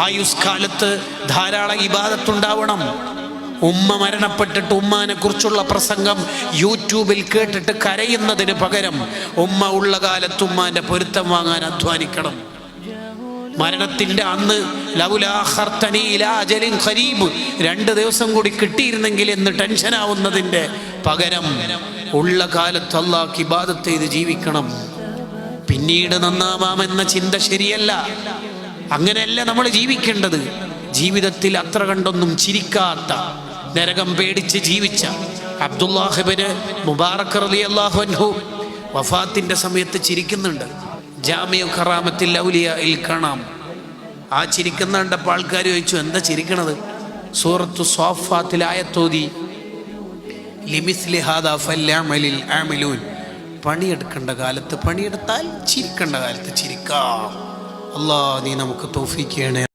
ആയുഷ്കാലത്ത് ധാരാളം ഇബാദത്തുണ്ടാവണം. ഉമ്മ മരണപ്പെട്ടിട്ട് ഉമ്മാനെ കുറിച്ചുള്ള പ്രസംഗം യൂട്യൂബിൽ കേട്ടിട്ട് കരയുന്നതിന് പകരം ഉമ്മ ഉള്ള കാലത്ത് ഉമ്മാന്റെ പൊരുത്തം വാങ്ങാൻ അധ്വാനിക്കണം. മരണത്തിൻ്റെ അന്ന് ലൗലാ അഖർതനി ഇലാ അജലിൻ ഖരീബ്, 2 ദിവസം കൂടി കിട്ടിയിരുന്നെങ്കിൽ എന്ന് ടെൻഷനാവുന്നതിൻ്റെ പകരം ഉള്ള കാലത്ത് അല്ലാഹുവിന് ഇബാദത്ത് ചെയ്ത് ജീവിക്കണം. പിന്നീട് നന്നാവാമെന്ന ചിന്ത ശരിയല്ല. അങ്ങനെയല്ല നമ്മൾ ജീവിക്കേണ്ടത്. ജീവിതത്തിൽ അത്ര കണ്ടൊന്നും ചിരിക്കാത്ത, നരകം പേടിച്ച് ജീവിച്ച അബ്ദുല്ലാഹ് ഇബ്നു മുബാറക് റളിയല്ലാഹു അൻഹു വഫാത്തിൻ്റെ സമയത്ത് ചിരിക്കുന്നുണ്ട്. ജാമിഉ കറാമത്തിൽ ഔലിയായിൽ കാണാം. ആ ചിരിക്കുന്ന കണ്ടപ്പോൾ ആൾക്കാർ ചോദിച്ചു, എന്താ ചിരിക്കണത്? സൂറത്തു സ്വാഫാത്തിൽ ആയത്തോതി, ലിമിസ്ലി ഹാദാ ഫല്യഅമലിൽ ആമിലൂൻ, പണിയെടുക്കേണ്ട കാലത്ത് പണിയെടുത്താൽ ചിരിക്കേണ്ട കാലത്ത് ചിരിക്കാം. അല്ലാഹ് നീ നമുക്ക് തൗഫീഖ് ചെയ്യണേ.